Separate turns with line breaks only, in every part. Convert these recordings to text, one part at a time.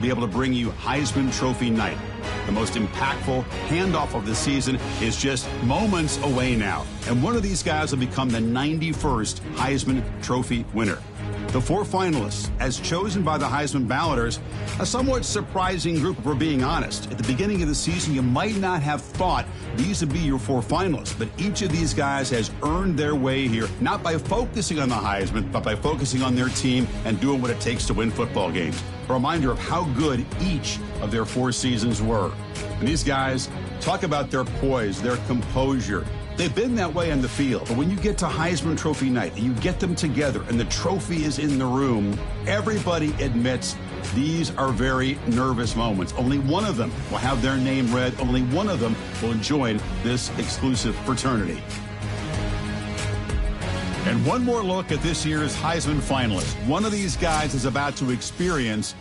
be able to bring you Heisman Trophy night. The most impactful handoff of the season is just moments away now. And one of these guys will become the 91st Heisman Trophy winner. The four finalists, as chosen by the Heisman balloters, a somewhat surprising group if we're being honest. At the beginning of the season, you might not have thought these would be your four finalists, but each of these guys has earned their way here, not by focusing on the Heisman, but by focusing on their team and doing what it takes to win football games. A reminder of how good each of their four seasons were. And these guys talk about their poise, their composure. They've been that way on the field, but when you get to Heisman Trophy night and you get them together and the trophy is in the room, everybody admits these are very nervous moments. Only one of them will have their name read. Only one of them will join this exclusive fraternity. And one more look at this year's Heisman finalists. One of these guys is about to experience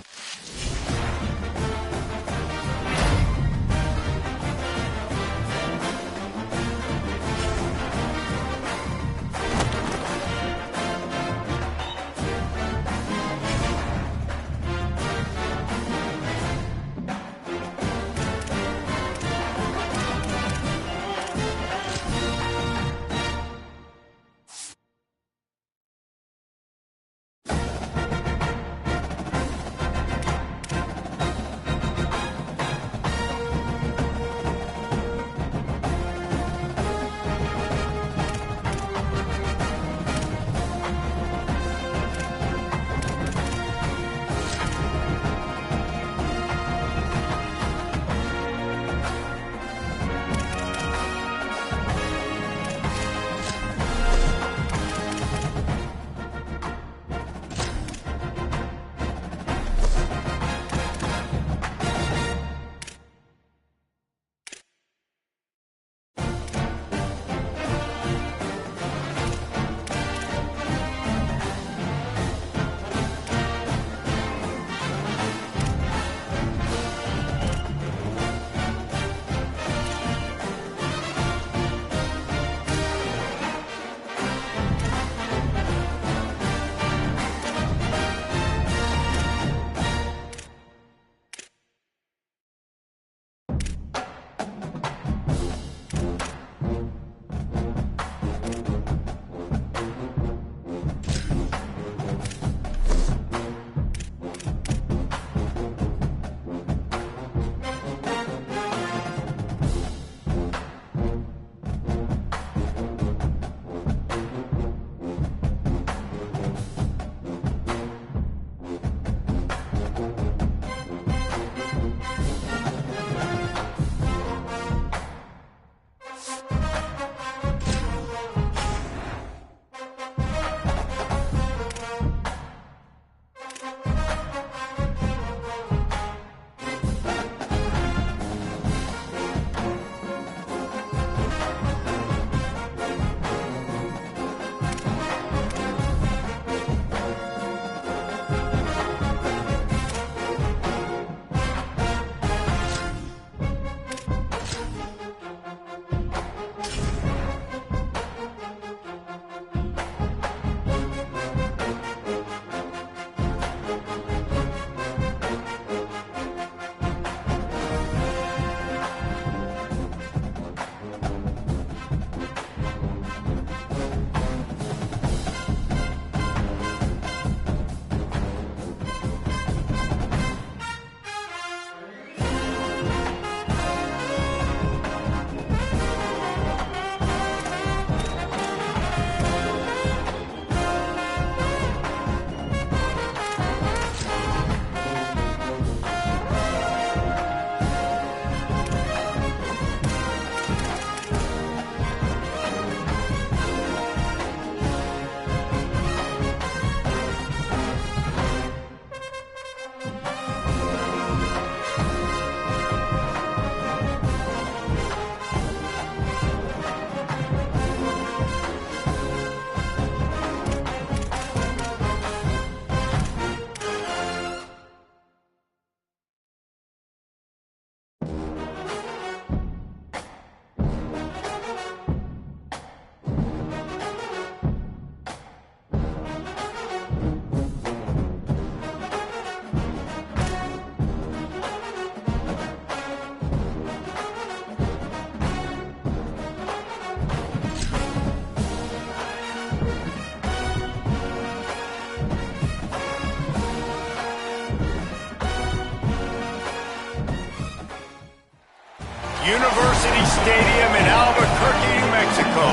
University Stadium in Albuquerque, New Mexico.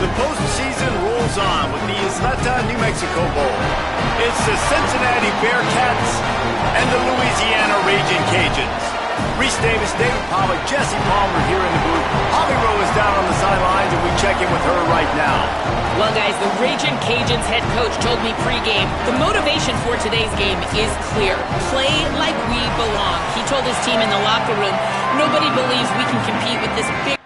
The postseason rolls on with the Cincinnati, New Mexico Bowl. It's the Cincinnati Bearcats and the Louisiana Raging Cajuns. Reese Davis, David Pollock, Jesse Palmer here in the booth. Holly Rowe is down on the sidelines, and we check in with her right now.
Well, guys, the Raging Cajuns head coach told me pregame the motivation for today's game is clear. Play like we belong. He told his team in the locker room, nobody believes we can compete with this big...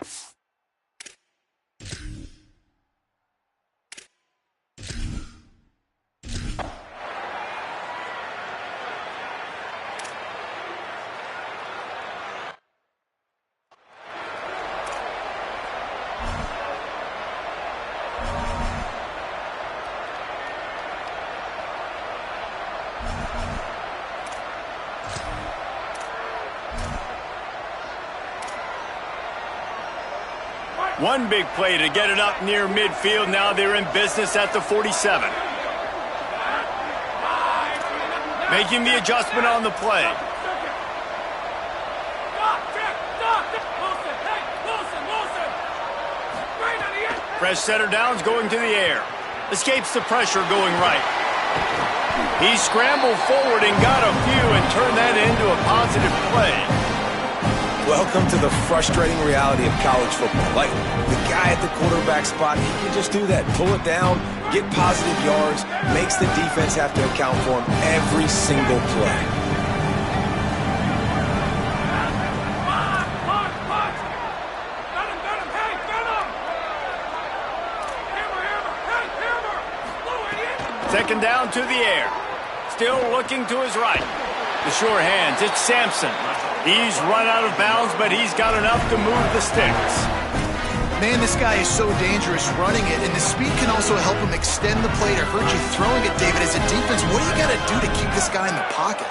One big play to get it up near midfield. Now they're in business at the 47. Making the adjustment on the play. Fresh center downs going to the air. Escapes the pressure going right. He scrambled forward and got a few and turned that into a positive play.
Welcome to the frustrating reality of college football. Like, the guy at the quarterback spot, he can just do that. Pull it down, get positive yards, makes the defense have to account for him every single play.
Second down to the air. Still looking to his right. The sure hands, it's Sampson. He's run out of bounds, but he's got enough to move the sticks.
Man, this guy is so dangerous running it, and the speed can also help him extend the play to hurt you throwing it, David. As a defense, what do you got to do to keep this guy in the pocket?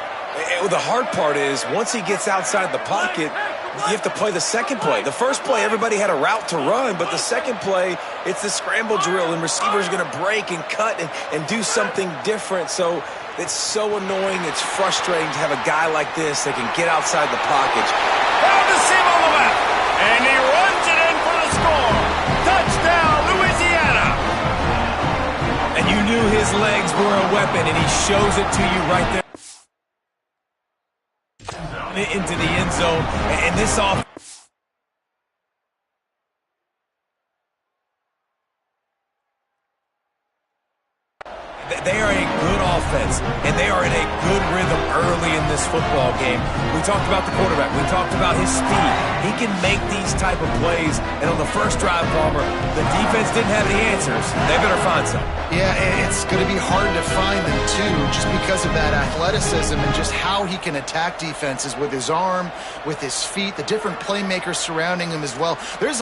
Well, the hard part is, once he gets outside the pocket, you have to play the second play. The first play, everybody had a route to run, but the second play, it's the scramble drill, and receivers are going to break and cut and do something different. So it's so annoying. It's frustrating to have a guy like this that can get outside the pocket.
Found the seam on the left, and he runs it in for the score. Touchdown, Louisiana.
And you knew his legs were a weapon, and he shows it to you right there. Into the end zone, and this off. They are a good offense, and they are in a good rhythm early in this football game. We talked about the quarterback. We talked about his speed. He can make these type of plays, and on the first drive, Palmer, the defense didn't have any answers. They better find some.
Yeah, it's going to be hard to find them, too, just because of that athleticism and just how he can attack defenses with his arm, with his feet, the different playmakers surrounding him as well. There's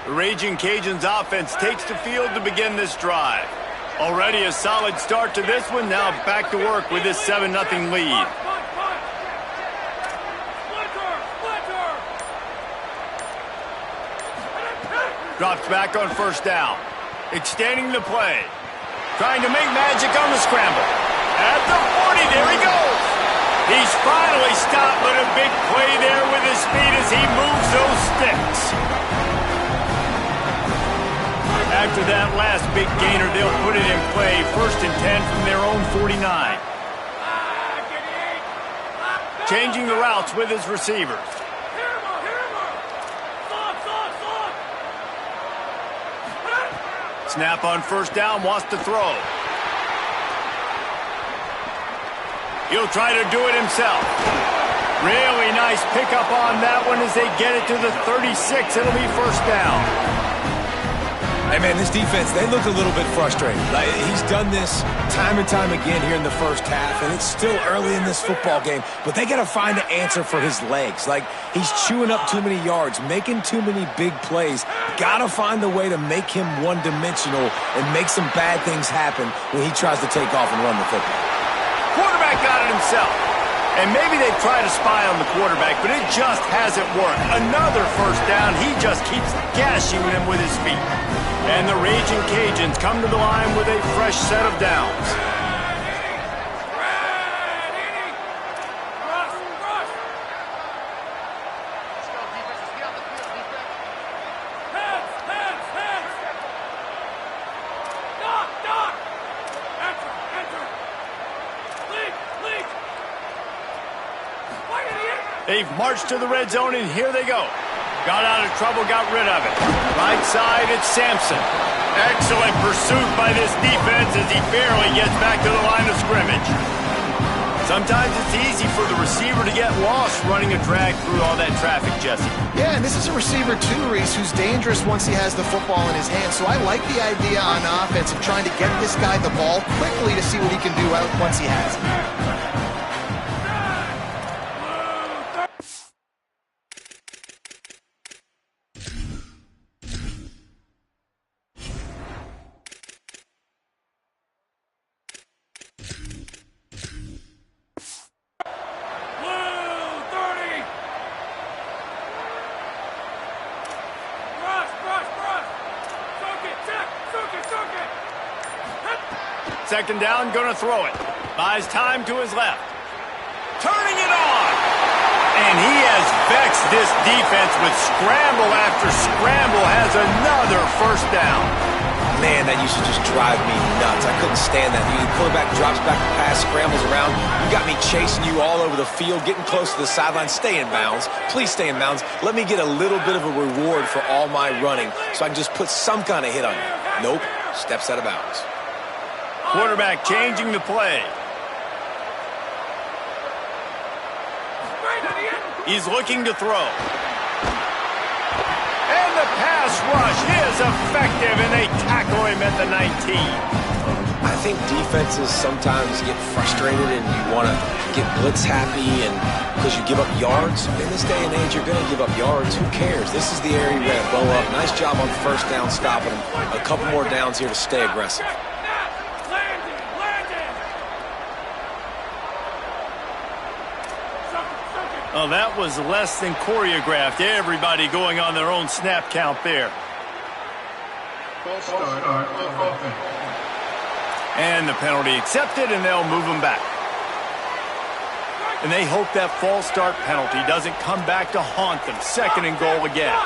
The Raging Cajuns offense takes the field to begin this drive. Already a solid start to this one. Now back to work with this 7-0 lead. Drops back on first down. Extending the play. Trying to make magic on the scramble. At the 40, there he goes. He's finally stopped, but a big play there with his speed as he moves those sticks. After that last big gainer, they'll put it in play. 1st and 10 from their own 49. Changing the routes with his receivers. Snap on first down, wants to throw. He'll try to do it himself. Really nice pickup on that one as they get it to the 36. It'll be first down.
Hey, man, this defense, they look a little bit frustrated. Like, he's done this time and time again here in the first half, and it's still early in this football game, but they got to find an answer for his legs. Like, he's chewing up too many yards, making too many big plays. Got to find a way to make him one-dimensional and make some bad things happen when he tries to take off and run the football.
Quarterback got it himself. And maybe they try to spy on the quarterback, but it just hasn't worked. Another first down. He just keeps gashing them with his feet. And the Raging Cajuns come to the line with a fresh set of downs. They've marched to the red zone, and here they go. Got out of trouble, got rid of it. Right side, it's Sampson. Excellent pursuit by this defense as he barely gets back to the line of scrimmage. Sometimes it's easy for the receiver to get lost running a drag through all that traffic, Jesse.
Yeah, and this is a receiver too, Reese, who's dangerous once he has the football in his hands. So I like the idea on offense of trying to get this guy the ball quickly to see what he can do out once he has it.
Second down, gonna throw it. Buys time to his left. Turning it on! And he has vexed this defense with scramble after scramble, has another first down.
Man, that used to just drive me nuts. I couldn't stand that. The quarterback drops back the pass, scrambles around. You got me chasing you all over the field, getting close to the sideline. Stay in bounds. Please stay in bounds. Let me get a little bit of a reward for all my running so I can just put some kind of hit on you. Nope. Steps out of bounds.
Quarterback changing the play. He's looking to throw. And the pass rush is effective, and they tackle him at the 19.
I think defenses sometimes get frustrated and you want to get blitz happy and because you give up yards. In this day and age, you're going to give up yards. Who cares? This is the area you got to blow up. Nice job on first down stopping them. A couple more downs here to stay aggressive.
Oh, that was less than choreographed. Everybody going on their own snap count there. And the penalty accepted, and they'll move them back. And they hope that false start penalty doesn't come back to haunt them. Second and goal again.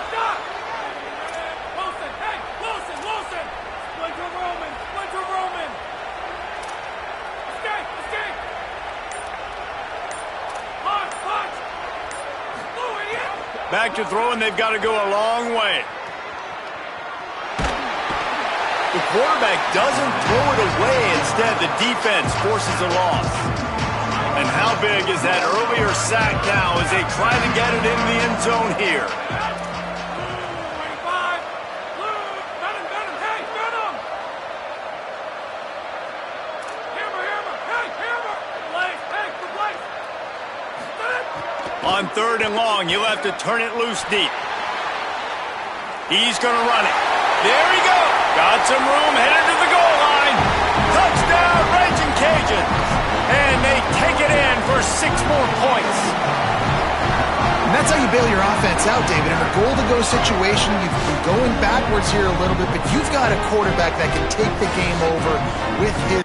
Back to throw, and they've got to go a long way. The quarterback doesn't throw it away. Instead, the defense forces a loss. And how big is that earlier sack now as they try to get it into the end zone here? On third and long, you'll have to turn it loose deep. He's going to run it. There he goes. Got some room, headed to the goal line. Touchdown, Raging Cajuns. And they take it in for 6 more points.
And that's how you bail your offense out, David. In a goal-to-go situation, you've been going backwards here a little bit, but you've got a quarterback that can take the game over with his...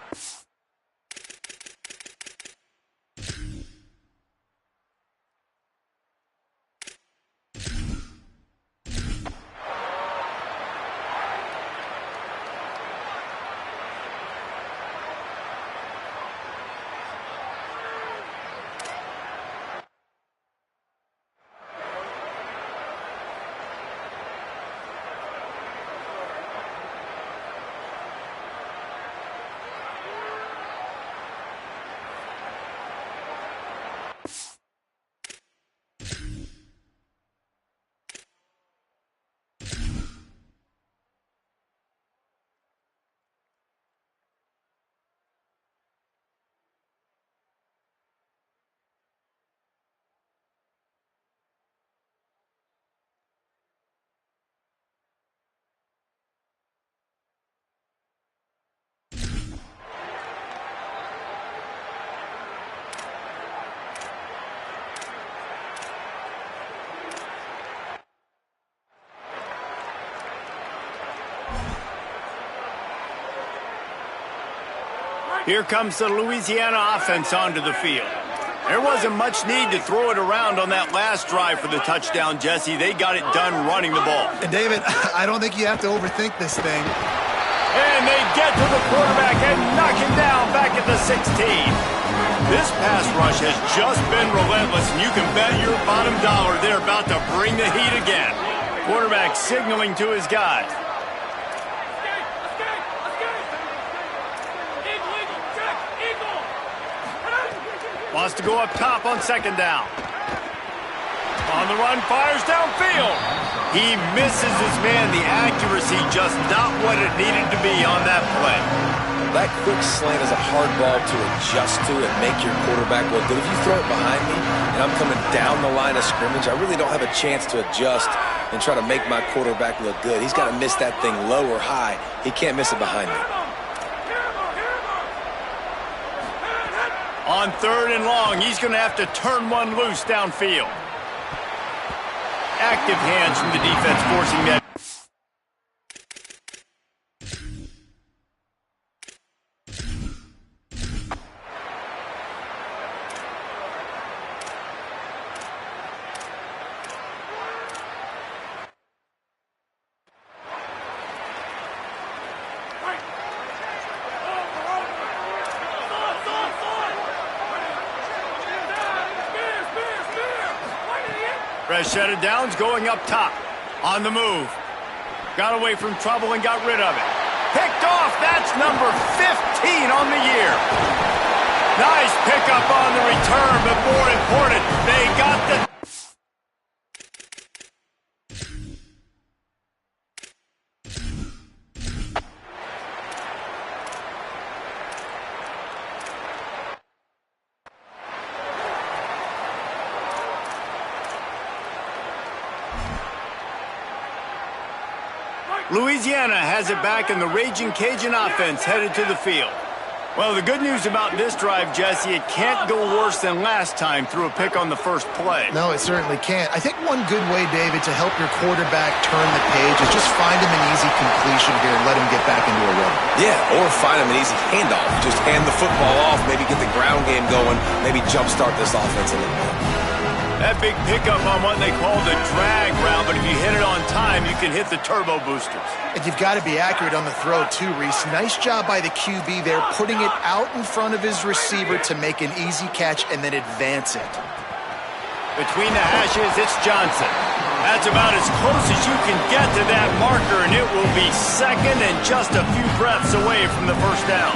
Here comes the Louisiana offense onto the field. There wasn't much need to throw it around on that last drive for the touchdown, Jesse. They got it done running the ball.
And David, I don't think you have to overthink this thing.
And they get to the quarterback and knock him down back at the 16. This pass rush has just been relentless, and you can bet your bottom dollar they're about to bring the heat again. Quarterback signaling to his guys. Wants to go up top on second down. On the run, fires downfield. He misses his man. The accuracy just not what it needed to be on that play.
That quick slant is a hard ball to adjust to and make your quarterback look good. If you throw it behind me and I'm coming down the line of scrimmage, I really don't have a chance to adjust and try to make my quarterback look good. He's got to miss that thing low or high. He can't miss it behind me.
On third and long, he's going to have to turn one loose downfield. Active hands from the defense forcing that. Fresh set of downs going up top. On the move. Got away from trouble and got rid of it. Picked off. That's number 15 on the year. Nice pickup on the return, but more important, they got the... Louisiana has it back, and the Raging Cajun offense headed to the field. Well, the good news about this drive, Jesse, it can't go worse than last time through a pick on the first play.
No, it certainly can't. I think one good way, David, to help your quarterback turn the page is just find him an easy completion here and let him get back into a rhythm.
Yeah, or find him an easy handoff. Just hand the football off, maybe get the ground game going, maybe jumpstart this offense a little bit.
That big pickup on what they call the drag route, but if you hit it on time, you can hit the turbo boosters.
And you've got to be accurate on the throw, too, Reese. Nice job by the QB there, putting it out in front of his receiver to make an easy catch and then advance it.
Between the hashes, it's Johnson. That's about as close as you can get to that marker, and it will be second and just a few breaths away from the first down.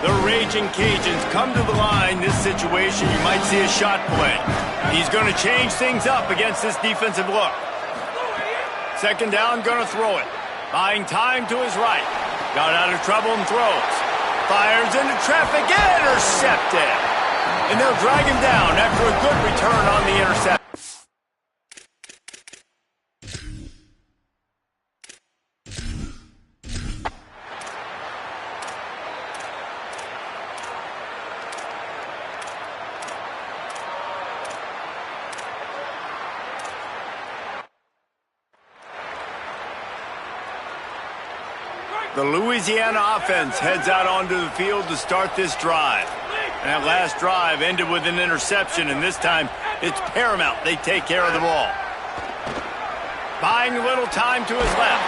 The Raging Cajuns come to the line. This situation, you might see a shot play. He's going to change things up against this defensive look. Second down, going to throw it. Buying time to his right. Got out of trouble and throws. Fires into traffic, intercepted. And they'll drag him down after a good return on the interception. The Louisiana offense heads out onto the field to start this drive. And that last drive ended with an interception, and this time it's paramount they take care of the ball. Buying a little time to his left.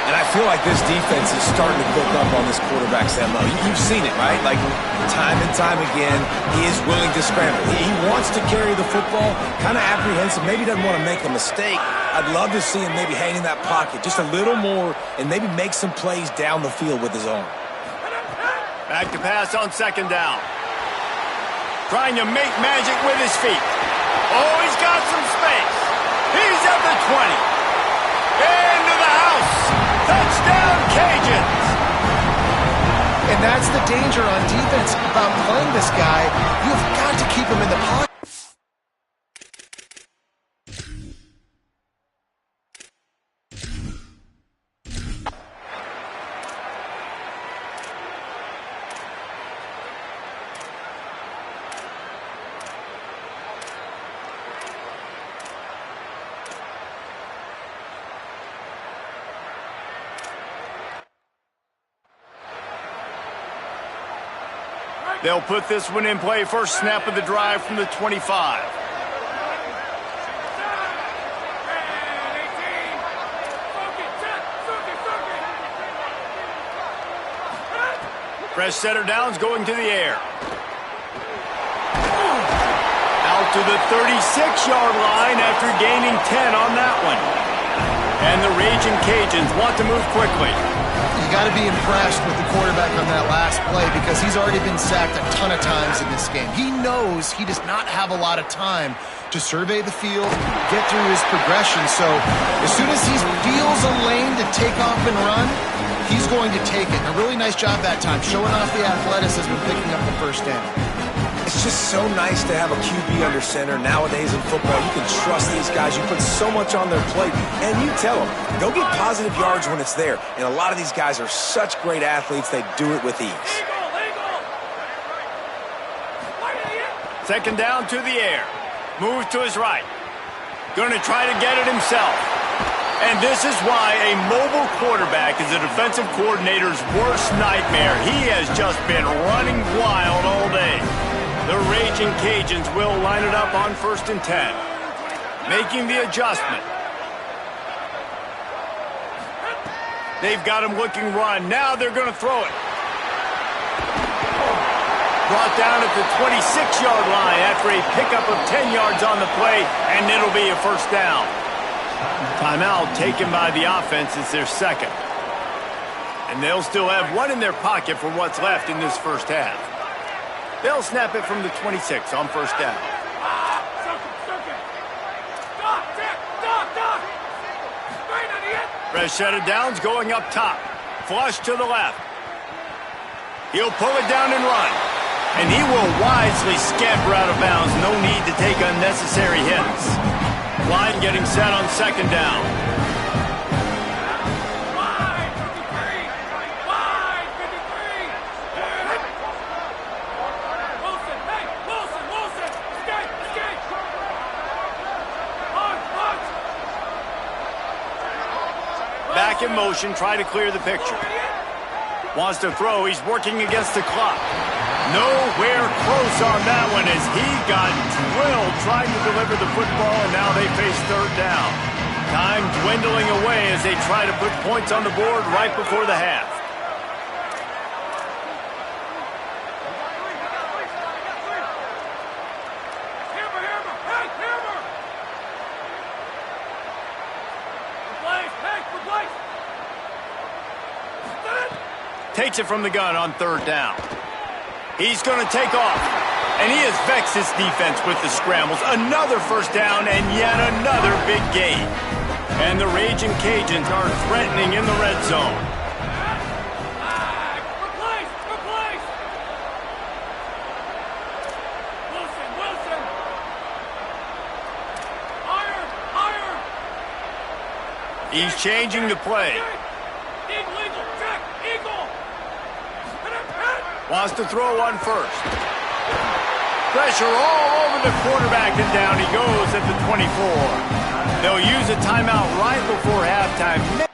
And I feel like this defense is starting to cook up on this quarterback's MO. You've seen it, right? Like, time and time again, he is willing to scramble. He wants to carry the football, kind of apprehensive, maybe doesn't want to make a mistake. I'd love to see him maybe hang in that pocket just a little more and maybe make some plays down the field with his arm.
Back to pass on second down. Trying to make magic with his feet. Oh, he's got some space. He's at the 20. Into the house. Touchdown, Cajuns.
And that's the danger on defense about playing this guy. You've got to keep him in the pocket.
They'll put this one in play. First snap of the drive from the 25. Fresh setter downs going to the air. Out to the 36-yard line after gaining 10 on that one. And the Raging Cajuns want to move quickly.
You got to be impressed with the quarterback on that last play because he's already been sacked a ton of times in this game. He knows he does not have a lot of time to survey the field, get through his progression. So as soon as he feels a lane to take off and run, he's going to take it. A really nice job that time, showing off the athleticism and picking up the first down.
It's just so nice to have a QB under center. Nowadays in football, you can trust these guys. You put so much on their plate, and you tell them, they'll get positive yards when it's there. And a lot of these guys are such great athletes, they do it with ease.
Second down to the air. Move to his right. Going to try to get it himself. And this is why a mobile quarterback is a defensive coordinator's worst nightmare. He has just been running wild all day. The Raging Cajuns will line it up on 1st and 10. Making the adjustment. They've got him looking run. Now they're going to throw it. Brought down at the 26-yard line after a pickup of 10 yards on the play, and it'll be a first down. Timeout taken by the offense. It's their second. And they'll still have one in their pocket for what's left in this first half. They'll snap it from the 26 on first down. Fresh set of downs going up top. Flush to the left. He'll pull it down and run. And he will wisely scamper out of bounds. No need to take unnecessary hits. Line getting set on second down. Back in motion, try to clear the picture. Wants to throw, he's working against the clock. Nowhere close on that one as he got drilled trying to deliver the football, and now they face third down. Time dwindling away as they try to put points on the board right before the half. Takes it from the gun on third down. He's going to take off. And he has vexed his defense with the scrambles. Another first down and yet another big gain. And the Raging Cajuns are threatening in the red zone. He's changing the play. Wants to throw on first. Pressure all over the quarterback, and down he goes at the 24. They'll use a timeout right before halftime.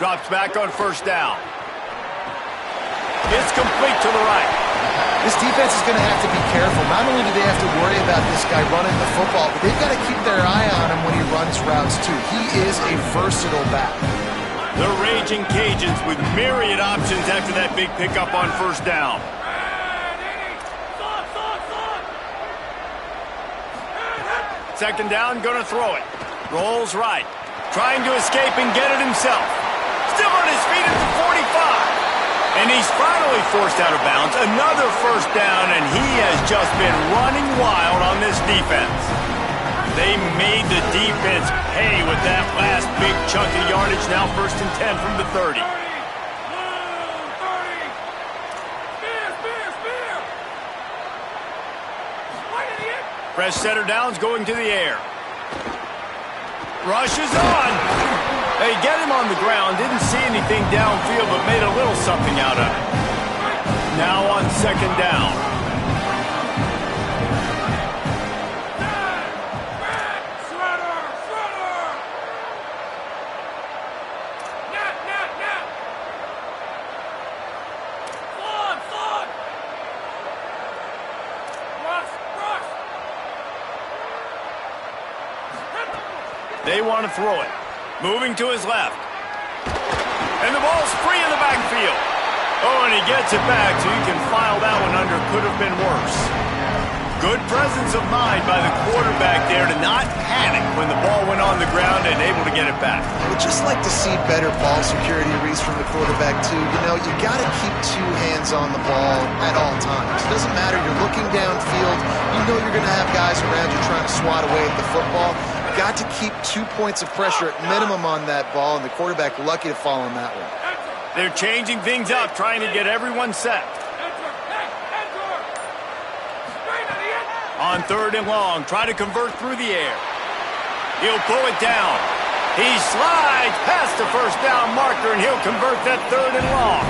Drops back on first down. It's complete to the right.
This defense is going to have to be careful. Not only do they have to worry about this guy running the football, but they've got to keep their eye on him when he runs routes too. He is a versatile back.
The Raging Cajuns with myriad options after that big pickup on first down. Second down, gonna throw it. Rolls right. Trying to escape and get it himself. Still on his feet at the 45. And he's finally forced out of bounds. Another first down, and he has just been running wild on this defense. They made the defense pay with that last big chunk of yardage. Now 1st and 10 from the 30. Fresh setter downs going to the air. Rushes on. They get him on the ground. Didn't see anything downfield, but made a little something out of it. Now on 2nd down. They want to throw it. Moving to his left. And the ball's free in the backfield. Oh, and he gets it back, so you can file that one under. Could have been worse. Good presence of mind by the quarterback there to not panic when the ball went on the ground and able to get it back.
I would just like to see better ball security reads from the quarterback, too. You know, you got to keep 2 hands on the ball at all times. It doesn't matter. You're looking downfield. You know you're going to have guys around you trying to swat away at the football. Got to keep 2 points of pressure at minimum on that ball, and the quarterback lucky to fall on that one.
They're changing things up, trying to get everyone set. On 3rd and long, try to convert through the air. He'll pull it down. He slides past the 1st down marker, and he'll convert that 3rd and long.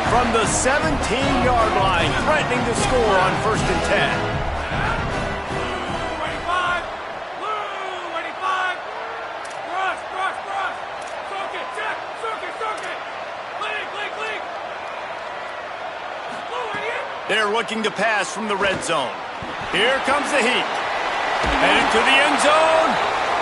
From the 17-yard line, threatening to score on 1st and 10. They're looking to pass from the red zone. Here comes the heat. Headed to the end zone.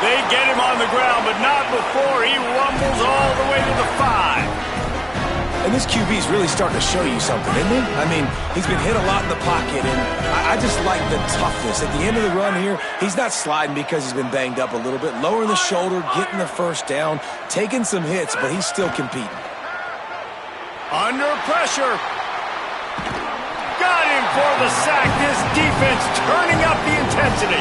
They get him on the ground, but not before he rumbles all the way to the 5.
And this QB's really starting to show you something, isn't he? I mean, he's been hit a lot in the pocket, and I just like the toughness. At the end of the run here, he's not sliding because he's been banged up a little bit. Lowering the shoulder, getting the 1st down, taking some hits, but he's still competing.
Under pressure. Got him for the sack. This defense turning up the intensity.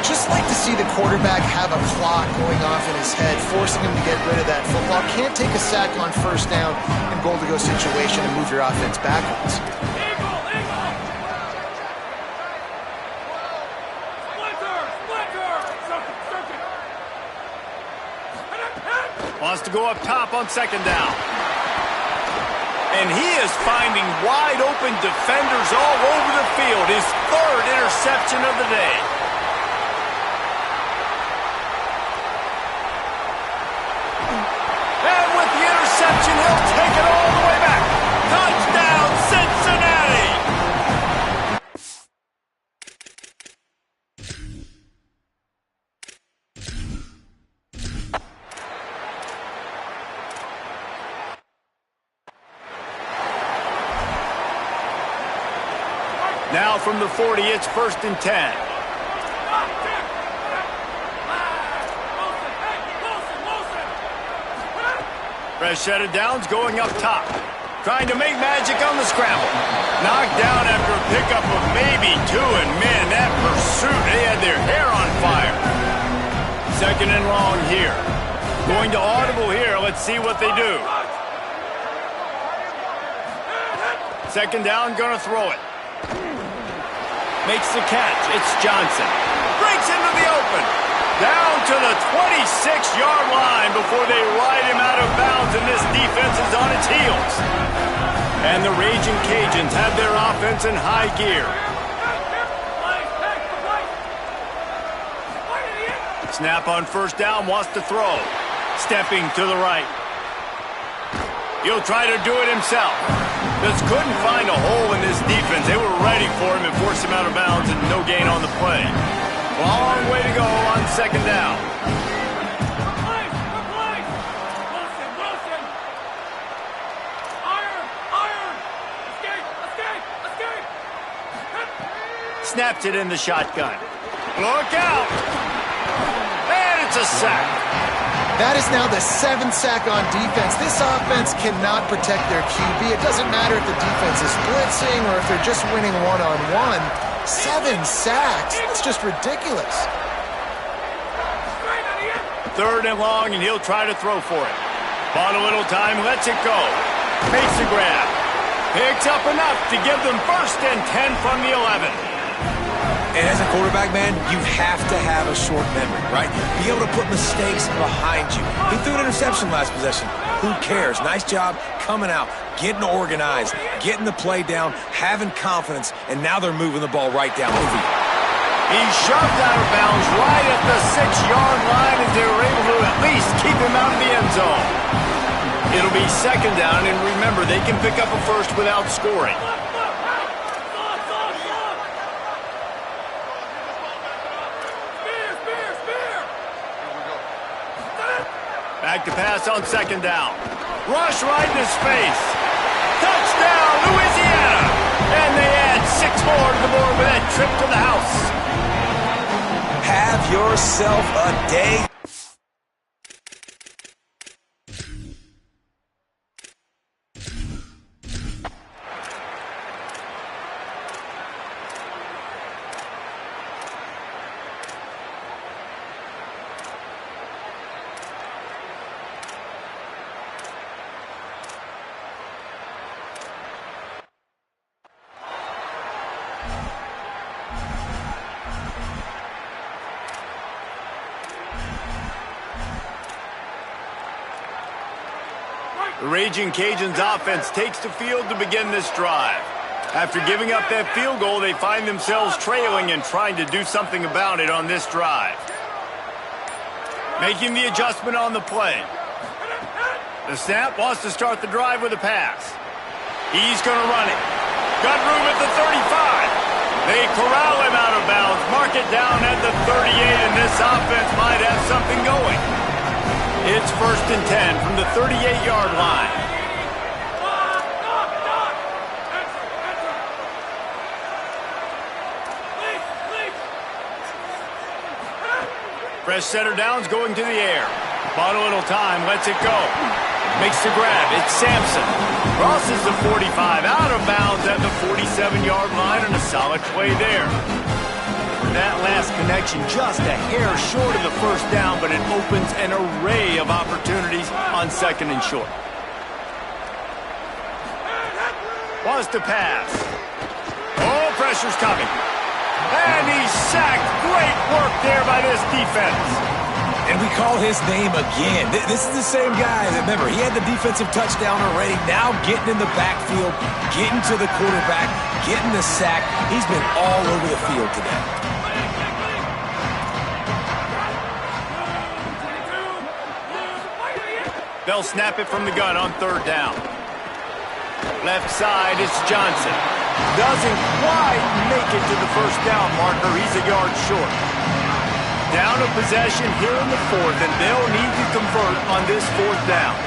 Just like to see the quarterback have a clock going off in his head, forcing him to get rid of that football. Can't take a sack on 1st down in goal-to-go situation and move your offense backwards.
Wants to go up top on 2nd down. And he is finding wide-open defenders all over the field. His 3rd interception of the day. And with the interception, he'll take it all the way back. Touchdown, Cincinnati! Now from the 40, it's 1st and 10. Fresh set of downs going up top. Trying to make magic on the scramble. Knocked down after a pickup of maybe 2, and man, that pursuit, they had their hair on fire. 2nd and long here. Going to audible here. Let's see what they do. 2nd down, gonna throw it. Makes the catch. It's Johnson. Breaks into the open. Down to the 26-yard line before they ride him out of bounds, and this defense is on its heels. And the Raging Cajuns have their offense in high gear. Snap on 1st down, wants to throw. Stepping to the right. He'll try to do it himself. Just couldn't find a hole in this defense. They were ready for him and forced him out of bounds, and no gain on the play. Long way to go on 2nd down. Snaps it in the shotgun. Look out! And it's a sack.
That is now the 7th sack on defense. This offense cannot protect their QB. It doesn't matter if the defense is blitzing or if they're just winning one-on-one. 7 sacks. That's just ridiculous.
3rd and long, and he'll try to throw for it. Bought a little time, lets it go. Makes the grab. Picks up enough to give them 1st and 10 from the 11.
And as a quarterback, man, you have to have a short memory, right? Be able to put mistakes behind you. He threw an interception last possession. Who cares? Nice job coming out, getting organized, getting the play down, having confidence, and now they're moving the ball right down the field.
He's shoved out of bounds right at the 6-yard line, and they were able to at least keep him out of the end zone. It'll be 2nd down, and remember, they can pick up a 1st without scoring. Back to pass on 2nd down. Rush right in his face. Touchdown, Louisiana! And they add 6 more to the board with that trip to the house.
Have yourself a day.
The Raging Cajuns offense takes the field to begin this drive. After giving up that field goal, they find themselves trailing and trying to do something about it on this drive. Making the adjustment on the play. The snap wants to start the drive with a pass. He's going to run it. Got room at the 35. They corral him out of bounds, mark it down at the 38, and this offense might have something going. It's 1st and 10 from the 38-yard line. Fresh center downs going to the air. Bought a little time, lets it go. Makes the grab, it's Sampson. Crosses the 45, out of bounds at the 47-yard line, and a solid play there. That last connection just a hair short of the 1st down, but it opens an array of opportunities on 2nd and short. Wants to pass. Oh, pressure's coming. And he's sacked. Great work there by this defense.
And we call his name again. This is the same guy. Remember, he had the defensive touchdown already. Now getting in the backfield, getting to the quarterback, getting the sack. He's been all over the field today.
They'll snap it from the gun on 3rd down. Left side, it's Johnson. Doesn't quite make it to the 1st down marker. He's a yard short. Down a possession here in the 4th, and they'll need to convert on this 4th down.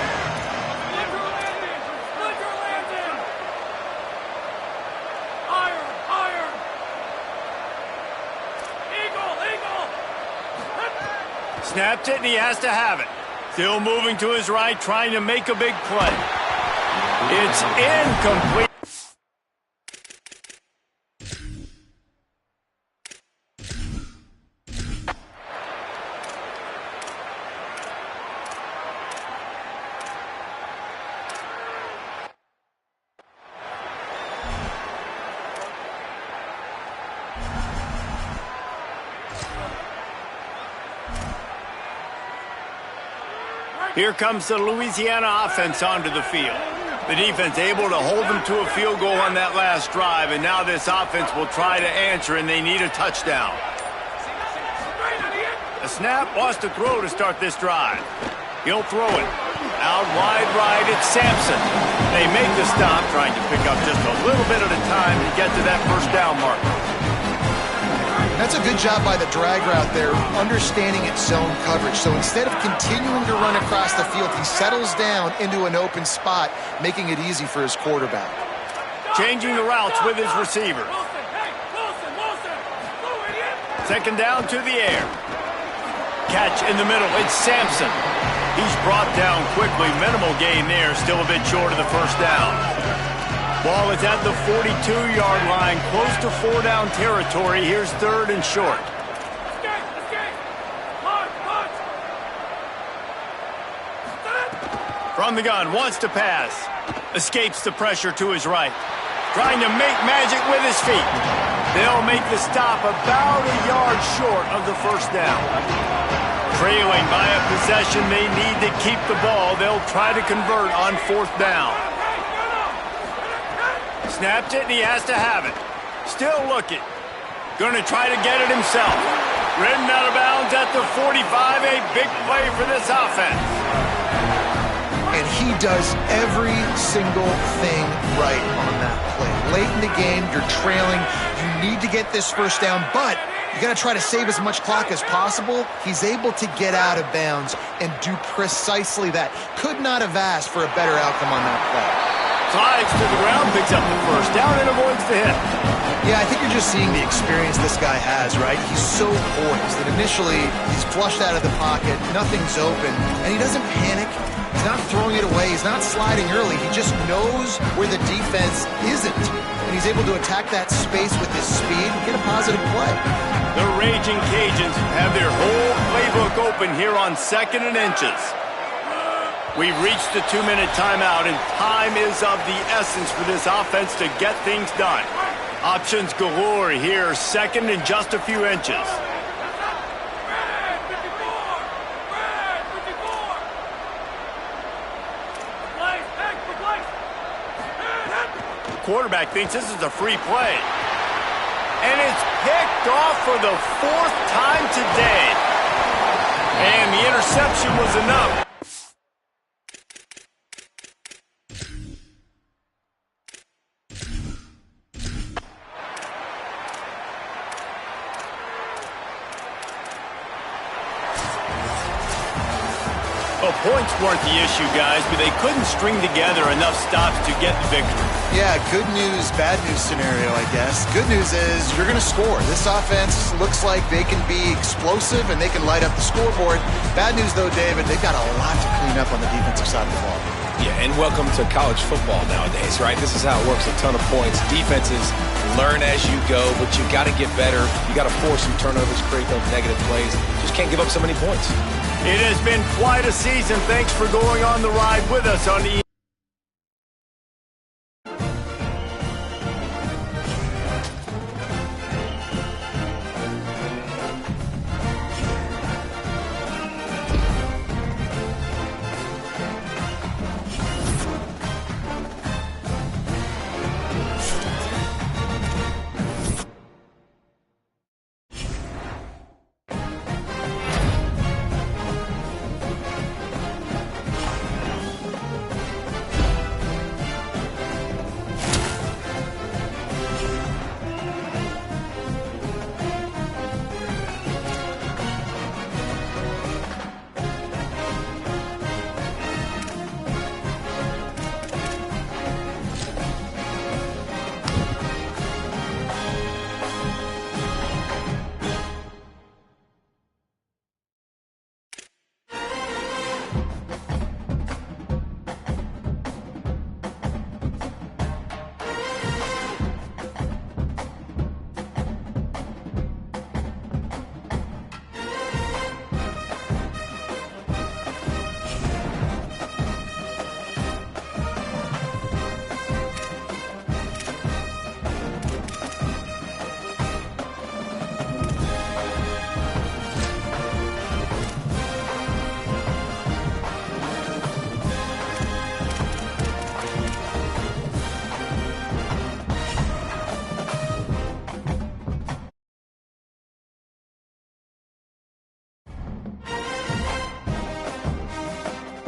Snapped it, and he has to have it. Still moving to his right, trying to make a big play. It's incomplete. Here comes the Louisiana offense onto the field. The defense able to hold them to a field goal on that last drive, and now this offense will try to answer, and they need a touchdown. A snap wants to throw to start this drive. He'll throw it. Out wide right, it's Sampson. They make the stop, trying to pick up just a little bit at a time to get to that 1st down mark.
That's a good job by the drag route there, understanding its zone coverage. So instead of continuing to run across the field, he settles down into an open spot, making it easy for his quarterback.
Changing the routes with his receivers. 2nd down to the air. Catch in the middle, it's Sampson. He's brought down quickly, minimal gain there, still a bit short of the 1st down. Ball is at the 42-yard line, close to 4-down territory. Here's 3rd and short. On the gun, wants to pass. Escapes the pressure to his right. Trying to make magic with his feet. They'll make the stop about a yard short of the first down. Trailing by a possession, they need to keep the ball. They'll try to convert on fourth down. Snapped it, and he has to have it. Still looking. Going to try to get it himself. Ridden out of bounds at the 45. A big play for this offense.
And he does every single thing right on that play. Late in the game, you're trailing. You need to get this first down, but you got to try to save as much clock as possible. He's able to get out of bounds and do precisely that. Could not have asked for a better outcome on that play.
Slides to the ground, picks up the first down, and avoids the hit.
Yeah, I think you're just seeing the experience this guy has, right? He's so poised that initially he's flushed out of the pocket, nothing's open, and he doesn't panic. He's not throwing it away. He's not sliding early. He just knows where the defense isn't, and he's able to attack that space with his speed and get a positive play.
The Raging Cajuns have their whole playbook open here on 2nd and inches. We've reached the 2-minute timeout, and time is of the essence for this offense to get things done. Options galore here, 2nd and just a few inches. Quarterback thinks this is a free play. And it's picked off for the 4th time today. And the interception was enough. Well, points weren't the issue, guys, but they couldn't string together enough stops to get the victory.
Yeah, good news, bad news scenario, I guess. Good news is you're going to score. This offense looks like they can be explosive and they can light up the scoreboard. Bad news, though, David, they've got a lot to clean up on the defensive side of the ball.
Yeah, and welcome to college football nowadays, right? This is how it works, a ton of points. Defenses learn as you go, but you got to get better. You got to force some turnovers, create those negative plays. Just can't give up so many points.
It has been quite a season. Thanks for going on the ride with us on